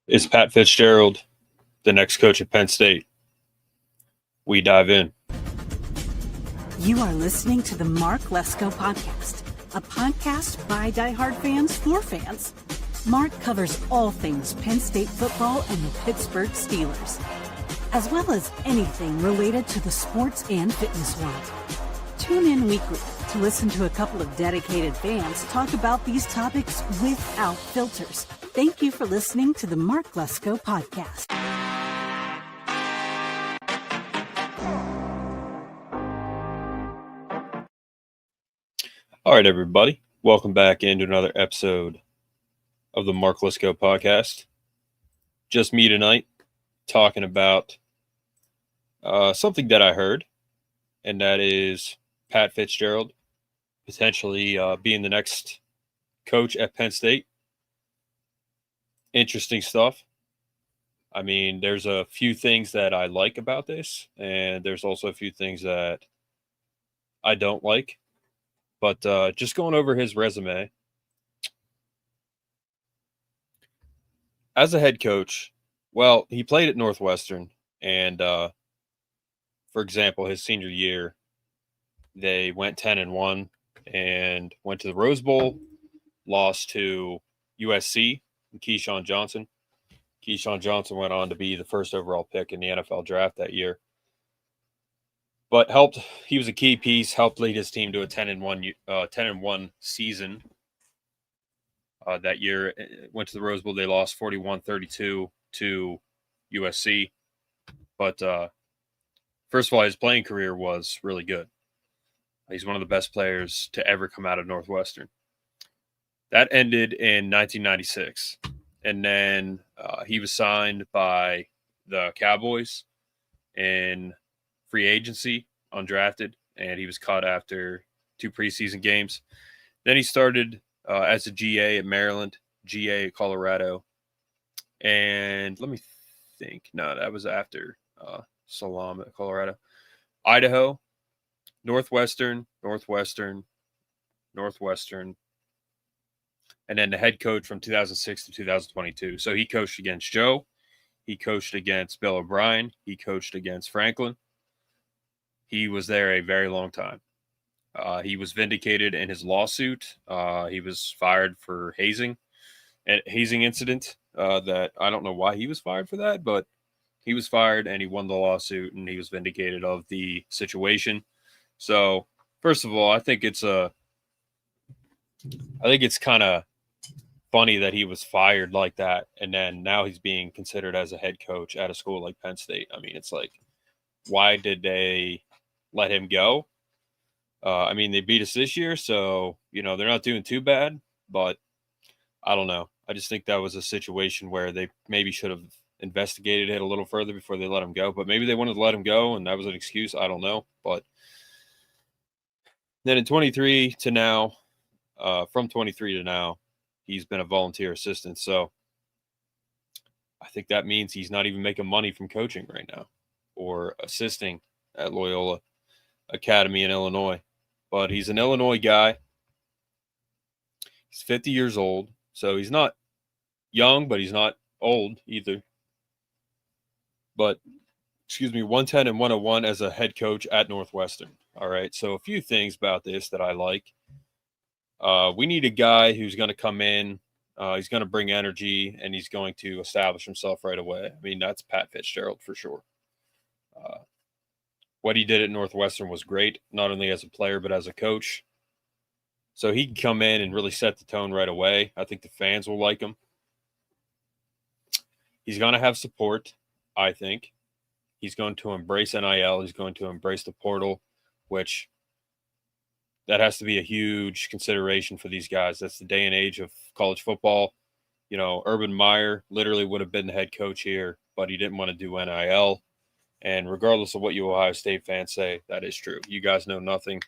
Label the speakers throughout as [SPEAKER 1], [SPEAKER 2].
[SPEAKER 1] Is Pat Fitzgerald the next coach at Penn State? We dive in.
[SPEAKER 2] You are listening to the Mark Lesko Podcast, a podcast by diehard fans for fans. Mark covers all things Penn State football and the Pittsburgh Steelers, as well as anything related to the sports and fitness world. Tune in weekly to listen to a couple of dedicated fans talk about these topics without filters. Thank you for listening to the Mark Lesko Podcast.
[SPEAKER 1] All right, everybody. Welcome back into another episode of the Mark Lesko Podcast. Just me tonight talking about something that I heard, and that is Pat Fitzgerald potentially being the next coach at Penn State. Interesting stuff. I mean, there's a few things that I like about this, and there's also a few things that I don't like. But just going over his resume, as a head coach, well, he played at Northwestern, and for example, his senior year, they went 10-1 and went to the Rose Bowl, lost to USC and Keyshawn Johnson. Keyshawn Johnson went on to be the first overall pick in the NFL draft that year. But he was a key piece, helped lead his team to a 10-1 season. That year, went to the Rose Bowl. They lost 41-32 to USC. But first of all, his playing career was really good. He's one of the best players to ever come out of Northwestern. That ended in 1996. And then he was signed by the Cowboys in free agency, undrafted, and he was cut after 2 preseason games. Then he started as a GA at Maryland, GA at Colorado. And let me think. No, that was after Salam at Colorado. Idaho, Northwestern, and then the head coach from 2006 to 2022. So he coached against Joe. He coached against Bill O'Brien. He coached against Franklin. He was there a very long time. He was vindicated in his lawsuit. He was fired for hazing incident that I don't know why he was fired for that, but he was fired and he won the lawsuit and he was vindicated of the situation. So first of all, I think it's kind of funny that he was fired like that, and then now he's being considered as a head coach at a school like Penn State. I mean, it's like, why did they let him go? I mean, they beat us this year, so, they're not doing too bad, but I don't know. I just think that was a situation where they maybe should have investigated it a little further before they let him go, but maybe they wanted to let him go, and that was an excuse. I don't know, but then in 23 to now, from 23 to now, he's been a volunteer assistant, so I think that means he's not even making money from coaching right now or assisting at Loyola Academy in Illinois. But he's an Illinois guy. He's 50 years old, so he's not young, but he's not old either. But, 110 and 101 as a head coach at Northwestern. All right, so a few things about this that I like. We need a guy who's going to come in, he's going to bring energy, and he's going to establish himself right away. I mean, that's Pat Fitzgerald for sure. What he did at Northwestern was great, not only as a player, but as a coach. So he can come in and really set the tone right away. I think the fans will like him. He's going to have support, I think. He's going to embrace NIL. He's going to embrace the portal, which that has to be a huge consideration for these guys. That's the day and age of college football. Urban Meyer literally would have been the head coach here, but he didn't want to do NIL. And regardless of what you Ohio State fans say, that is true. You guys know nothing.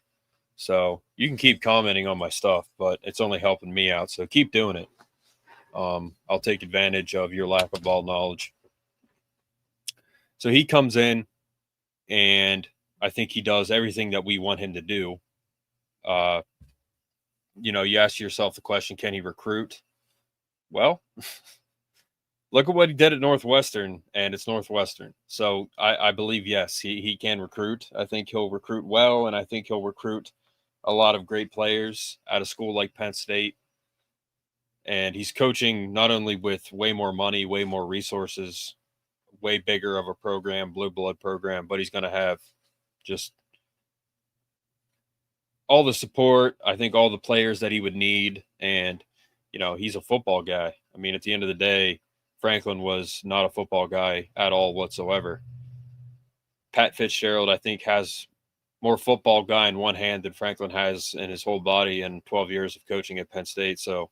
[SPEAKER 1] So you can keep commenting on my stuff, but it's only helping me out. So keep doing it. I'll take advantage of your lack of ball knowledge. So he comes in, and I think he does everything that we want him to do. You ask yourself the question, can he recruit? Well, look at what he did at Northwestern, and it's Northwestern. So I believe, yes, he can recruit. I think he'll recruit well, and I think he'll recruit a lot of great players at a school like Penn State. And he's coaching not only with way more money, way more resources, way bigger of a program, blue blood program, but he's going to have just all the support, I think all the players that he would need. And, he's a football guy. I mean, at the end of the day, Franklin was not a football guy at all whatsoever. Pat Fitzgerald, I think, has more football guy in one hand than Franklin has in his whole body in 12 years of coaching at Penn State. So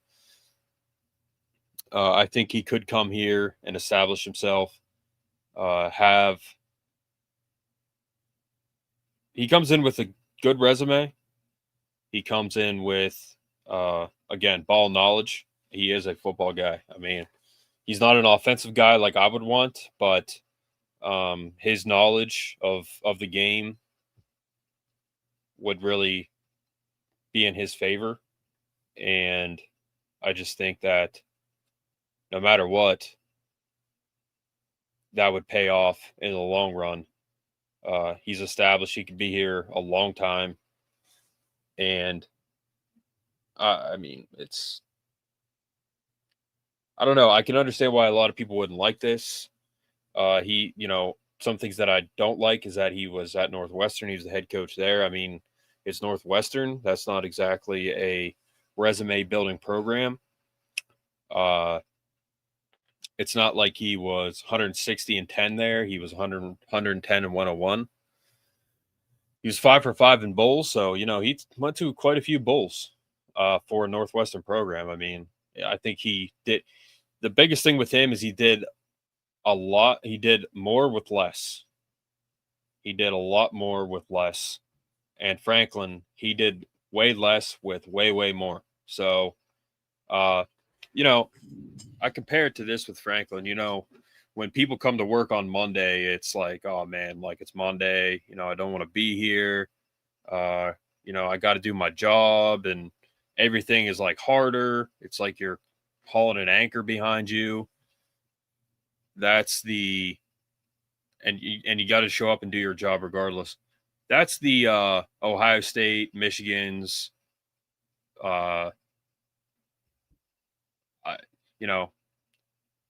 [SPEAKER 1] I think he could come here and establish himself. He comes in with a good resume. He comes in with, again, ball knowledge. He is a football guy. I mean, he's not an offensive guy like I would want, but his knowledge of the game would really be in his favor. And I just think that no matter what, that would pay off in the long run. He's established he could be here a long time. And I mean, I don't know. I can understand why a lot of people wouldn't like this. Some things that I don't like is that he was at Northwestern. He was the head coach there. I mean, it's Northwestern. That's not exactly a resume building program. It's not like he was 160-10 there. He was 110-101. He was 5 for 5 in bowls. So, he went to quite a few bowls for a Northwestern program. I mean, I think he did. The biggest thing with him is he did a lot. He did more with less. He did a lot more with less. And Franklin, he did way less with way, way more. So, I compare it to this with Franklin. When people come to work on Monday, it's like, oh man, like it's Monday, I don't want to be here. I got to do my job, and everything is like harder. It's like you're hauling an anchor behind you. And you got to show up and do your job regardless. That's the Ohio State, Michigan's,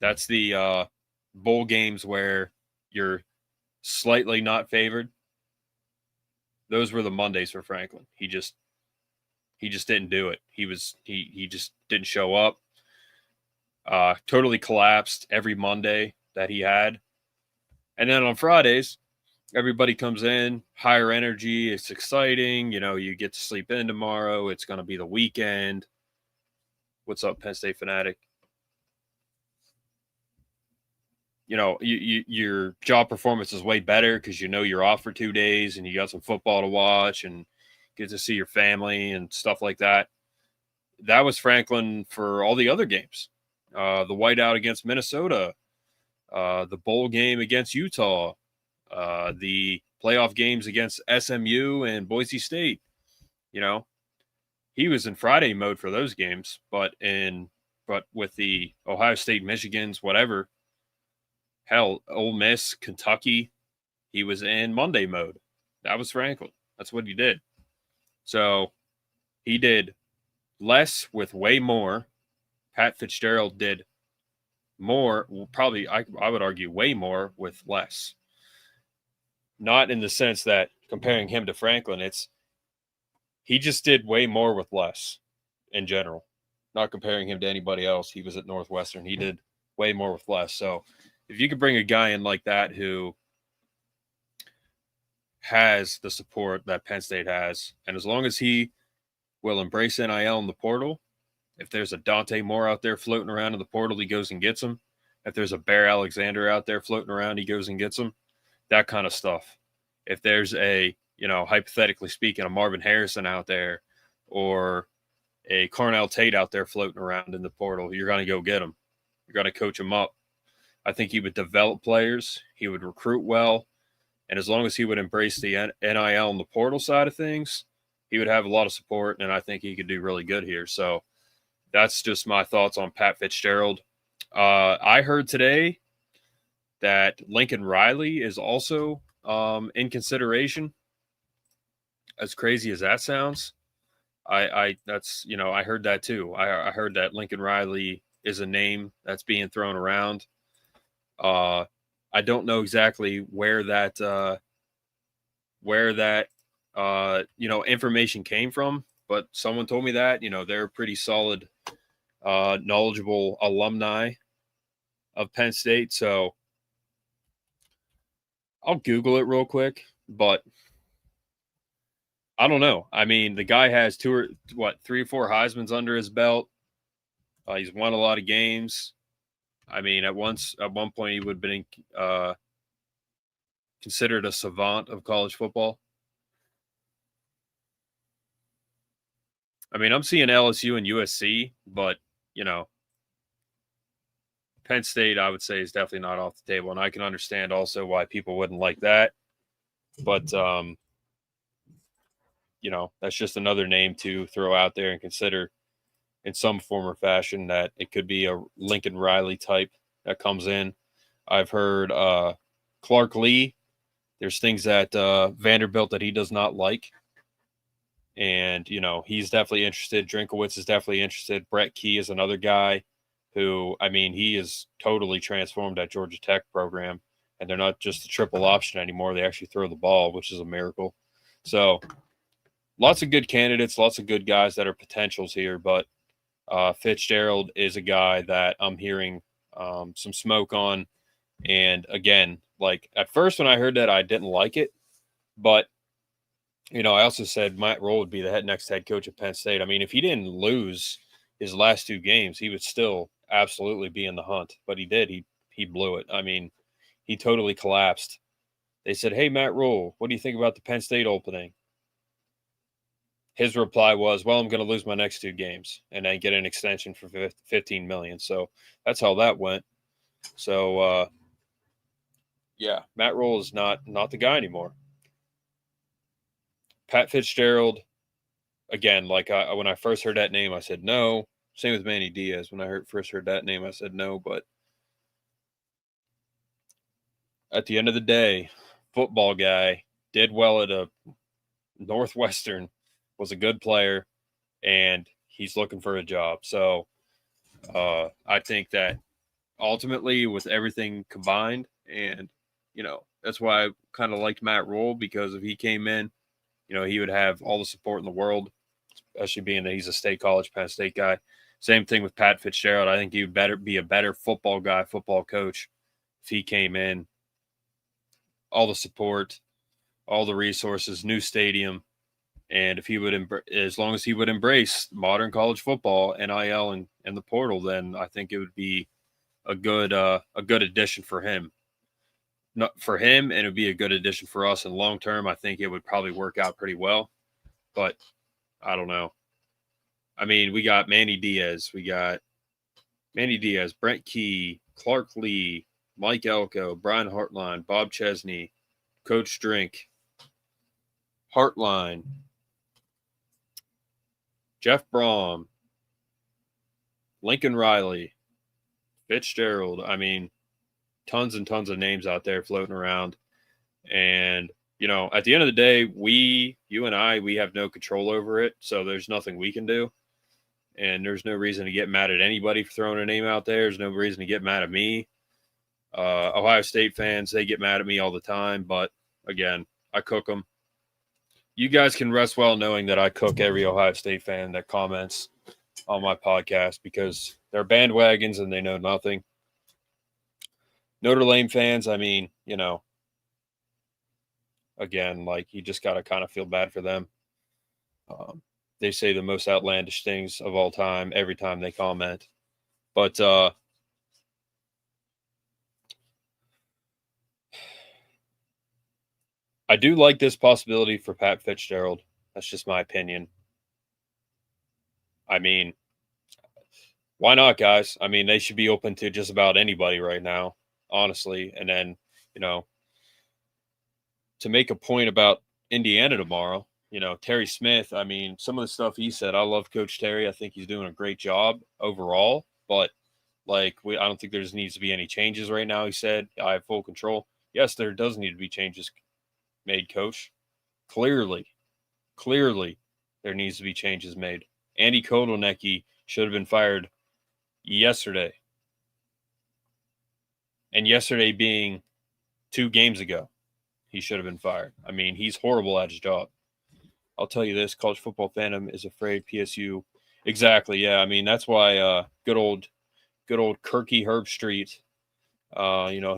[SPEAKER 1] that's the bowl games where you're slightly not favored. Those were the Mondays for Franklin. He just didn't do it. He just didn't show up. Totally collapsed every Monday that he had. And then on Fridays, everybody comes in, higher energy. It's exciting. You get to sleep in tomorrow. It's going to be the weekend. What's up, Penn State fanatic? Your job performance is way better because you're off for 2 days and you got some football to watch and get to see your family and stuff like that. That was Franklin for all the other games. The whiteout against Minnesota, the bowl game against Utah, the playoff games against SMU and Boise State. He was in Friday mode for those games, but with the Ohio State, Michigans, whatever, hell, Ole Miss, Kentucky, he was in Monday mode. That was Franklin. That's what he did. So he did less with way more. Pat Fitzgerald did more, probably I would argue way more with less. Not in the sense that comparing him to Franklin, he just did way more with less in general. Not comparing him to anybody else. He was at Northwestern. He did way more with less. So if you could bring a guy in like that who has the support that Penn State has, and as long as he will embrace NIL in the portal, if there's a Dante Moore out there floating around in the portal, he goes and gets him. If there's a Bear Alexander out there floating around, he goes and gets him. That kind of stuff. If there's hypothetically speaking, a Marvin Harrison out there or a Cornell Tate out there floating around in the portal, you're going to go get him. You're going to coach him up. I think he would develop players. He would recruit well. And as long as he would embrace the NIL and the portal side of things, he would have a lot of support, and I think he could do really good here. So that's just my thoughts on Pat Fitzgerald. I heard today that Lincoln Riley is also in consideration. As crazy as that sounds, I that's I heard that too. I heard that Lincoln Riley is a name that's being thrown around. I don't know exactly where that information came from, but someone told me that they're pretty solid, knowledgeable alumni of Penn State. So I'll Google it real quick, but I don't know. I mean, the guy has 3 or 4 Heisman's under his belt. He's won a lot of games. I mean, at one point he would have been considered a savant of college football. I mean, I'm seeing LSU and USC, but Penn State, I would say, is definitely not off the table, and I can understand also why people wouldn't like that. But that's just another name to throw out there and consider in some form or fashion that it could be a Lincoln Riley type that comes in. I've heard Clark Lee. There's things that Vanderbilt that he does not like. And, he's definitely interested. Drinkowitz is definitely interested. Brett Key is another guy who, I mean, he is totally transformed that Georgia Tech program. And they're not just a triple option anymore. They actually throw the ball, which is a miracle. So lots of good candidates, lots of good guys that are potentials here. But Fitzgerald is a guy that I'm hearing some smoke on. And again, like at first when I heard that, I didn't like it. But, I also said Matt Rule would be the next head coach at Penn State. I mean, if he didn't lose his last 2 games, he would still absolutely be in the hunt. But he did. He blew it. I mean, he totally collapsed. They said, "Hey, Matt Rule, what do you think about the Penn State opening?" His reply was, "Well, I'm going to lose my next 2 games and then get an extension for $15 million." So that's how that went. So, yeah, Matt Rule is not the guy anymore. Pat Fitzgerald, again, like when I first heard that name, I said no. Same with Manny Diaz. When I first heard that name, I said no. But at the end of the day, football guy, did well at a Northwestern, was a good player, and he's looking for a job. So I think that ultimately with everything combined, and, that's why I kind of liked Matt Rule, because if he came in, he would have all the support in the world, especially being that he's a state college, Penn State guy. Same thing with Pat Fitzgerald. I think he would be a better football guy, football coach if he came in. All the support, all the resources, new stadium, and if he would, as long as he would embrace modern college football, NIL, and the portal, then I think it would be a good addition for him. Not for him, and it would be a good addition for us. And long term, I think it would probably work out pretty well. But I don't know. I mean, we got Manny Diaz, Brent Key, Clark Lee, Mike Elko, Brian Hartline, Bob Chesney, Coach Drink, Hartline, Jeff Brom, Lincoln Riley, Fitzgerald. I mean, tons and tons of names out there floating around. And, at the end of the day, you and I, we have no control over it. So there's nothing we can do. And there's no reason to get mad at anybody for throwing a name out there. There's no reason to get mad at me. Ohio State fans, they get mad at me all the time. But, again, I cook them. You guys can rest well knowing that I cook every Ohio State fan that comments on my podcast, because they're bandwagons and they know nothing. Notre Dame fans, I mean, again, like, you just got to kind of feel bad for them. They say the most outlandish things of all time every time they comment. But I do like this possibility for Pat Fitzgerald. That's just my opinion. I mean, why not, guys? I mean, they should be open to just about anybody right now, honestly. And then, to make a point about Indiana tomorrow, Terry Smith, I mean, some of the stuff he said, I love Coach Terry. I think he's doing a great job overall. But Like, I don't think there needs to be any changes right now, he said. I have full control. Yes, there does need to be changes made, Coach. Clearly, there needs to be changes made. Andy Kotelnicki should have been fired yesterday. And yesterday being 2 games ago, he should have been fired. I mean, he's horrible at his job. I'll tell you this, college football fandom is afraid PSU. Exactly, yeah. I mean, that's why good old Kirky Herbstreit,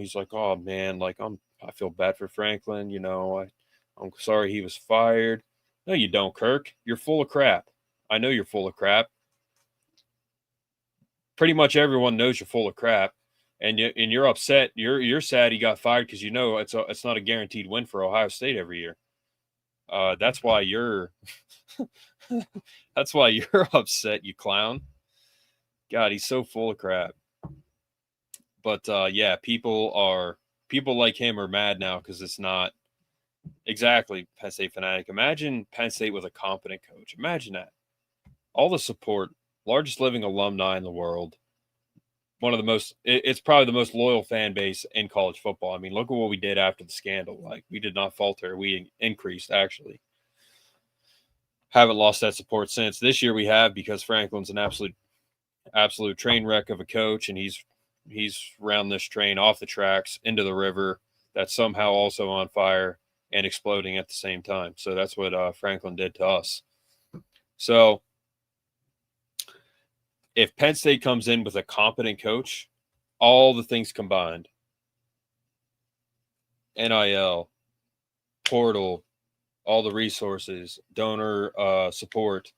[SPEAKER 1] he's like, oh man, like I feel bad for Franklin, I'm sorry he was fired. No, you don't, Kirk. You're full of crap. I know you're full of crap. Pretty much everyone knows you're full of crap, and you're upset. You're sad he got fired because it's not a guaranteed win for Ohio State every year. That's why you're upset, you clown. God, he's so full of crap. But yeah, people like him are mad now because it's not exactly Penn State fanatic. Imagine Penn State with a competent coach. Imagine that. All the support, largest living alumni in the world. It's probably the most loyal fan base in college football. I mean, look at what we did after the scandal. Like, we did not falter. We increased, actually. Haven't lost that support since. This year we have, because Franklin's an absolute train wreck of a coach, and he's round this train off the tracks into the river that's somehow also on fire and exploding at the same time. So that's what Franklin did to us. So if Penn State comes in with a competent coach, all the things combined, NIL, portal, all the resources, donor support,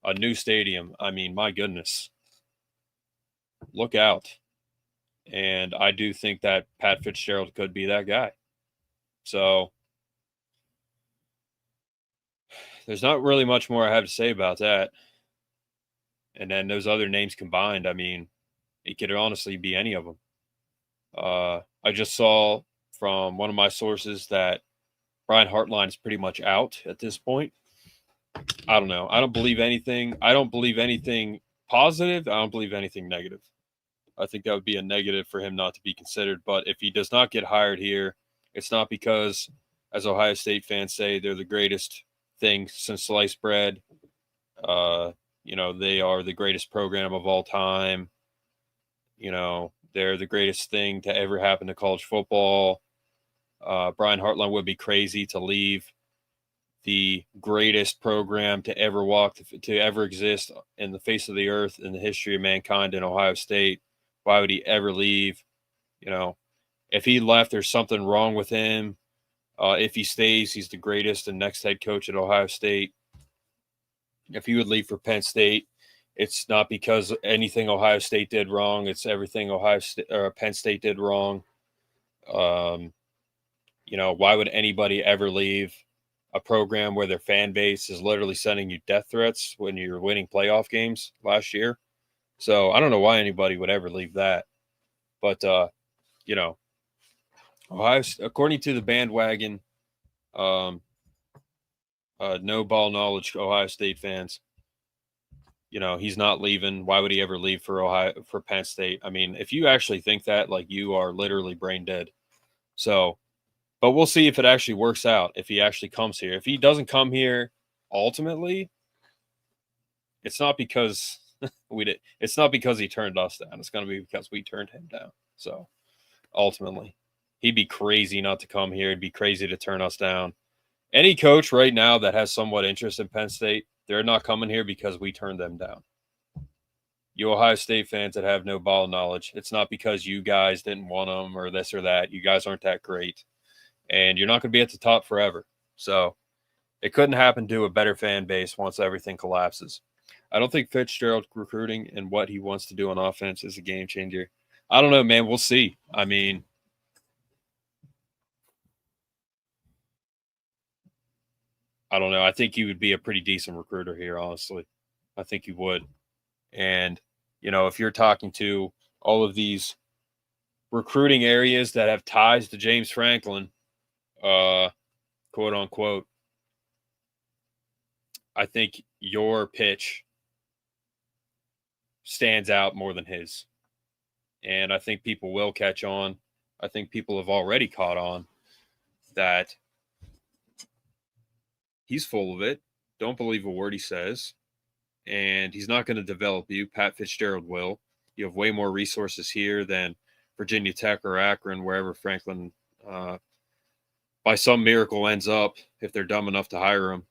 [SPEAKER 1] a new stadium, I mean, my goodness, look out. And I do think that Pat Fitzgerald could be that guy. So there's not really much more I have to say about that. And then those other names combined, I mean, it could honestly be any of them. I just saw from one of my sources that Brian Hartline is pretty much out at this point. I don't know. I don't believe anything. I don't believe anything positive. I don't believe anything negative. I think that would be a negative for him not to be considered. But if he does not get hired here, it's not because, as Ohio State fans say, they're the greatest thing since sliced bread. They are the greatest program of all time. They're the greatest thing to ever happen to college football. Brian Hartline would be crazy to leave the greatest program to ever to ever exist in the face of the earth in the history of mankind in Ohio State. Why would he ever leave? If he left, there's something wrong with him. If he stays, he's the greatest and next head coach at Ohio State. If he would leave for Penn State, it's not because anything Ohio State did wrong. It's everything Penn State did wrong. Why would anybody ever leave a program where their fan base is literally sending you death threats when you're winning playoff games last year? So I don't know why anybody would ever leave that. But, Ohio, according to the bandwagon, no ball knowledge Ohio State fans, he's not leaving. Why would he ever leave for Penn State? I mean, if you actually think that, like, you are literally brain dead. So, but we'll see if it actually works out, if he actually comes here. If he doesn't come here, ultimately, it's not because it's not because he turned us down. It's going to be because we turned him down. So, ultimately, he'd be crazy not to come here. He'd be crazy to turn us down. Any coach right now that has somewhat interest in Penn State, they're not coming here because we turned them down. You Ohio State fans that have no ball knowledge, it's not because you guys didn't want them or this or that. You guys aren't that great. And you're not going to be at the top forever. So it couldn't happen to a better fan base once everything collapses. I don't think Fitzgerald recruiting and what he wants to do on offense is a game changer. I don't know, man. We'll see. I mean, I don't know. I think he would be a pretty decent recruiter here, honestly. I think he would. And, if you're talking to all of these recruiting areas that have ties to James Franklin, quote unquote, I think your pitch stands out more than his. And I think people will catch on. I think people have already caught on that he's full of it. Don't believe a word he says. And he's not going to develop you. Pat Fitzgerald will. You have way more resources here than Virginia Tech or Akron, wherever Franklin, by some miracle, ends up if they're dumb enough to hire him.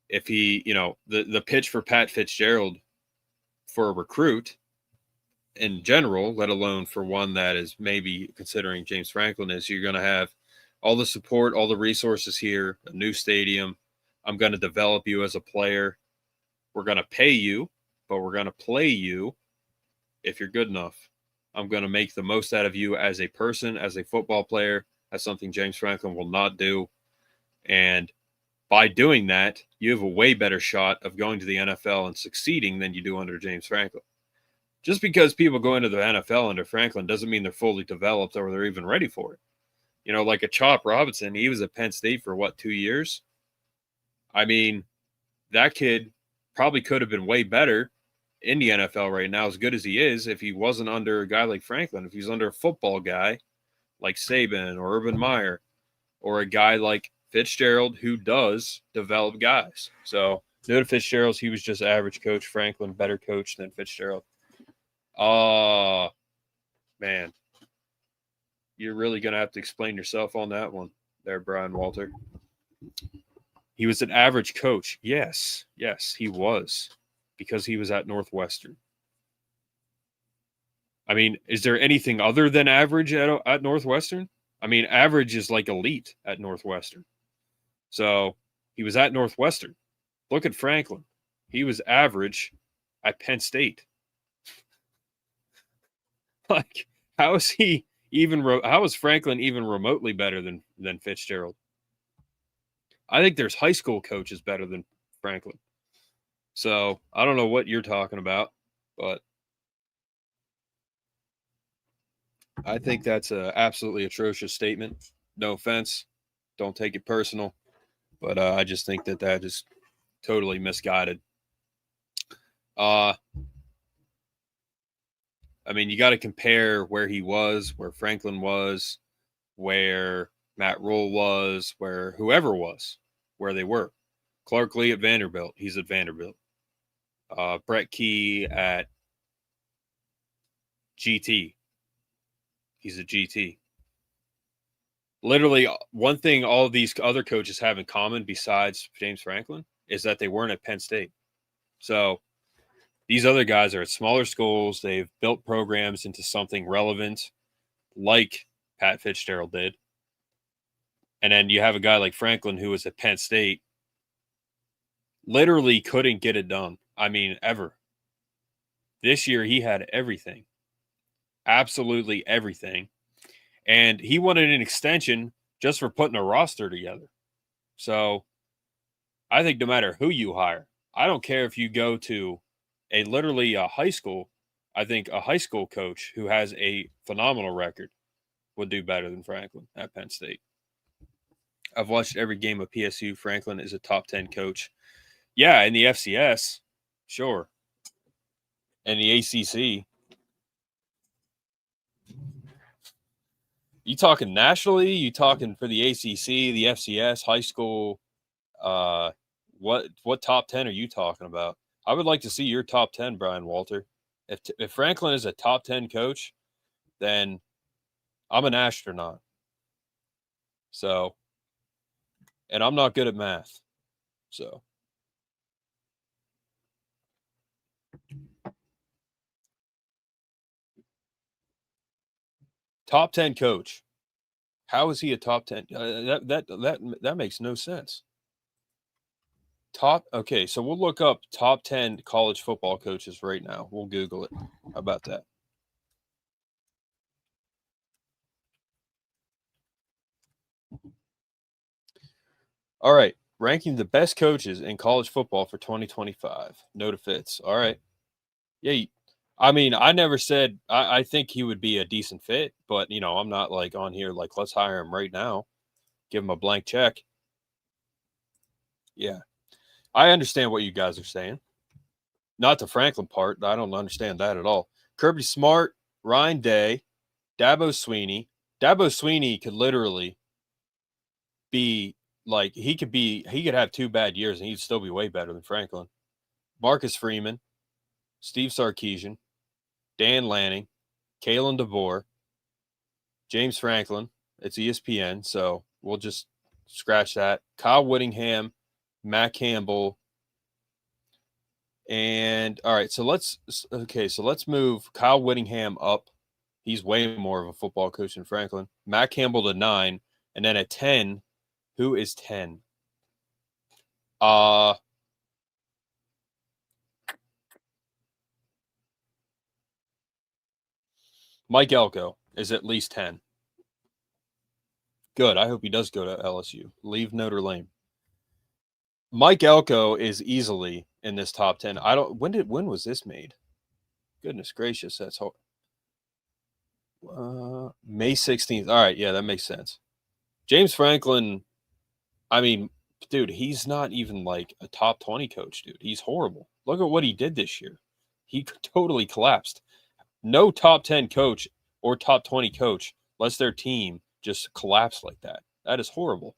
[SPEAKER 1] If he, the pitch for Pat Fitzgerald for a recruit in general, let alone for one that is maybe considering James Franklin, is you're going to have all the support, all the resources here, a new stadium. I'm going to develop you as a player. We're going to pay you, but we're going to play you if you're good enough. I'm going to make the most out of you as a person, as a football player. That's something James Franklin will not do. And by doing that, you have a way better shot of going to the NFL and succeeding than you do under James Franklin. Just because people go into the NFL under Franklin doesn't mean they're fully developed or they're even ready for it. Like a Chop Robinson, he was at Penn State for 2 years? I mean, that kid probably could have been way better in the NFL right now, as good as he is, if he wasn't under a guy like Franklin. If he's under a football guy like Saban or Urban Meyer, or a guy like Fitzgerald who does develop guys. So, no to Fitzgerald, he was just average coach. Franklin, better coach than Fitzgerald. Man. You're really going to have to explain yourself on that one there, Brian Walter. He was an average coach. Yes, he was, because he was at Northwestern. I mean, is there anything other than average at Northwestern? I mean, average is like elite at Northwestern. So he was at Northwestern. Look at Franklin. He was average at Penn State. Like, how is Franklin even remotely better than Fitzgerald? I think there's high school coaches better than Franklin. So I don't know what you're talking about, but I think that's an absolutely atrocious statement. No offense. Don't take it personal. But I just think that is totally misguided. I mean, you got to compare where he was, where Franklin was, where Matt Rule was, where whoever was, where they were. Clark Lee at Vanderbilt. He's at Vanderbilt. Brett Key at GT. He's a GT. Literally, one thing all of these other coaches have in common besides James Franklin is that they weren't at Penn State. So these other guys are at smaller schools. They've built programs into something relevant, like Pat Fitzgerald did. And then you have a guy like Franklin who was at Penn State, literally couldn't get it done. I mean, ever. This year, he had everything. Absolutely everything. And he wanted an extension just for putting a roster together. So I think no matter who you hire, I don't care if you go to literally a high school. I think a high school coach who has a phenomenal record would do better than Franklin at Penn State. I've watched every game of PSU. Franklin is a top 10 coach. Yeah, in the FCS, sure. And the ACC. You talking nationally? You talking for the ACC, the FCS, high school? What top 10 are you talking about? I would like to see your top 10, Brian Walter. If Franklin is a top 10 coach, then I'm an astronaut. So, and I'm not good at math. So, top 10 coach. How is he a top 10? That makes no sense. Okay, so we'll look up top 10 college football coaches right now. We'll Google it. How about that? All right, ranking the best coaches in college football for 2025. No to Fitz. All right. Yeah, I mean, I never said I think he would be a decent fit, but, I'm not like on here like, let's hire him right now. Give him a blank check. Yeah. I understand what you guys are saying. Not the Franklin part. I don't understand that at all. Kirby Smart, Ryan Day, Dabo Swinney. Dabo Swinney could literally be like, he could have 2 bad years and he'd still be way better than Franklin. Marcus Freeman, Steve Sarkisian, Dan Lanning, Kalen DeBoer, James Franklin. It's ESPN, so we'll just scratch that. Kyle Whittingham, Matt Campbell. And all right, so let's move Kyle Whittingham up. He's way more of a football coach than Franklin. Matt Campbell to 9, and then at 10, who is 10? Mike Elko is at least 10. Good. I hope he does go to LSU. Leave Notre Dame. Mike Elko is easily in this top 10. When was this made? Goodness gracious, that's hard. May 16th. All right, yeah, that makes sense. James Franklin, I mean, dude, he's not even like a top 20 coach, dude. He's horrible. Look at what he did this year. He totally collapsed. No top 10 coach or top 20 coach lets their team just collapse like that. That is horrible.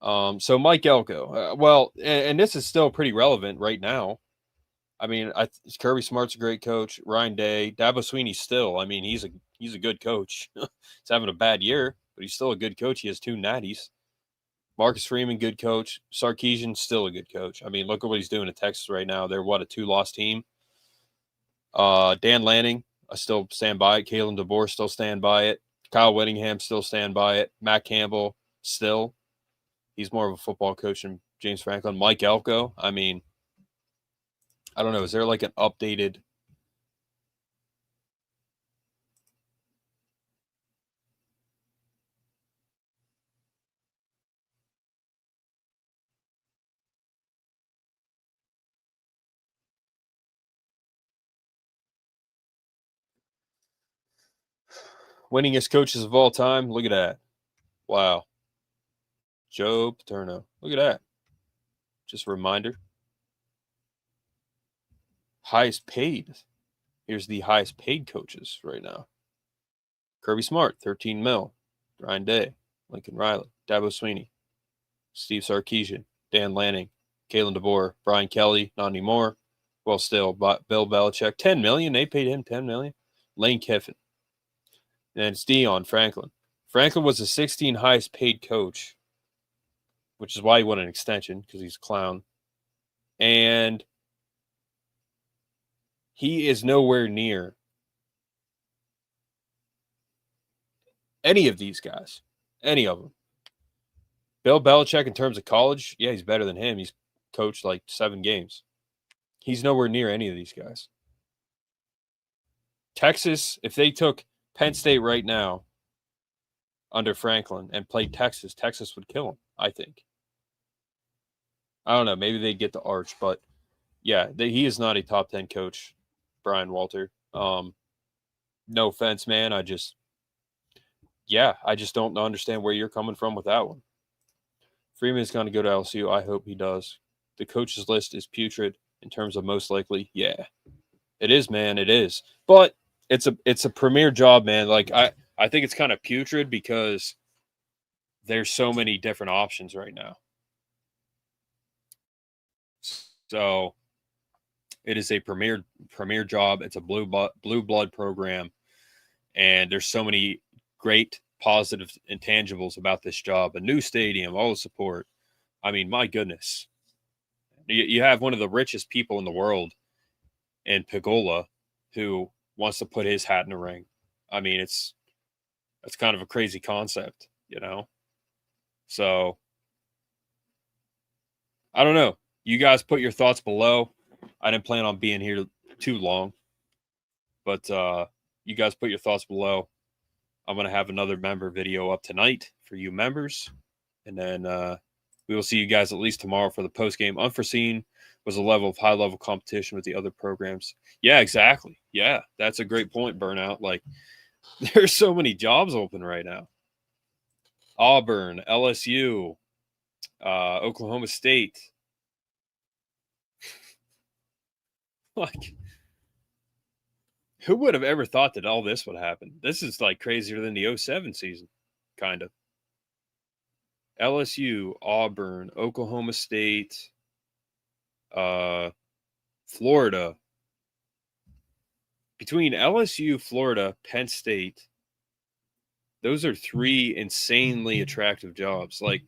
[SPEAKER 1] So Mike Elko, and this is still pretty relevant right now. I mean, Kirby Smart's a great coach. Ryan Day, Dabo Swinney still. I mean, he's a good coach. He's having a bad year, but he's still a good coach. He has 2 natties. Marcus Freeman, good coach. Sarkisian, still a good coach. I mean, look at what he's doing at Texas right now. They're a 2-loss team. Dan Lanning, I still stand by it. Kalen DeBoer, still stand by it. Kyle Whittingham, still stand by it. Matt Campbell, still. He's more of a football coach than James Franklin. Mike Elko, I mean, I don't know. Is there like an updated? Winningest coaches of all time. Look at that. Wow. Joe Paterno. Look at that. Just a reminder. Highest paid. Here's the highest paid coaches right now. Kirby Smart, 13 mil. Ryan Day, Lincoln Riley, Dabo Swinney, Steve Sarkisian, Dan Lanning, Kalen DeBoer, Brian Kelly, not anymore. Well, still, but Bill Belichick, $10 million. They paid him $10 million. Lane Kiffin. And it's Deion Franklin. Franklin was the 16th highest paid coach, which is why he won an extension, because he's a clown. And he is nowhere near any of these guys. Any of them. Bill Belichick, in terms of college, yeah, he's better than him. He's coached like 7 games. He's nowhere near any of these guys. Texas, if they took Penn State right now under Franklin and played Texas, Texas would kill him, I think. I don't know. Maybe they'd get the arch, but yeah, he is not a top 10 coach, Brian Walter. No offense, man. I just don't understand where you're coming from with that one. Freeman is going to go to LSU. I hope he does. The coaches list is putrid in terms of most likely. Yeah, it is, man. It is. But it's a premier job, man. Like I think it's kind of putrid because there's so many different options right now. So it is a premier job. It's a blue blood program, and there's so many great positive intangibles about this job. A new stadium, all the support. I mean, my goodness. You have one of the richest people in the world in Pagola who wants to put his hat in the ring. I mean, it's kind of a crazy concept, you know? So, I don't know. You guys put your thoughts below. I didn't plan on being here too long, but you guys put your thoughts below. I'm going to have another member video up tonight for you members, and then we will see you guys at least tomorrow for the post-game. Unforeseen was a level of high-level competition with the other programs. Yeah, exactly. Yeah, that's a great point, Burnout. Like, there's so many jobs open right now. Auburn, LSU, Oklahoma State. Like, Who would have ever thought that all this would happen? This is like crazier than the 07 season, kind of. LSU, Auburn, Oklahoma State, Florida. Between LSU, Florida, Penn State, those are 3 insanely attractive jobs. Like,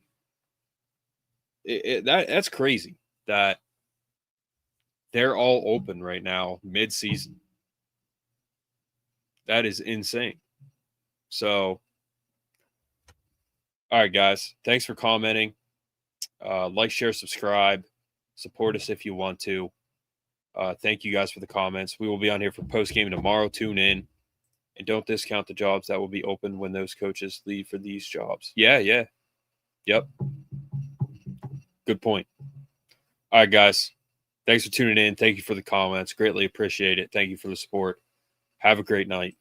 [SPEAKER 1] that's crazy that they're all open right now mid-season. That is insane. So, all right, guys. Thanks for commenting. Like, share, subscribe. Support us if you want to. Thank you guys for the comments. We will be on here for post-game tomorrow. Tune in. And don't discount the jobs that will be open when those coaches leave for these jobs. Yeah. Yep. Good point. All right, guys. Thanks for tuning in. Thank you for the comments. Greatly appreciate it. Thank you for the support. Have a great night.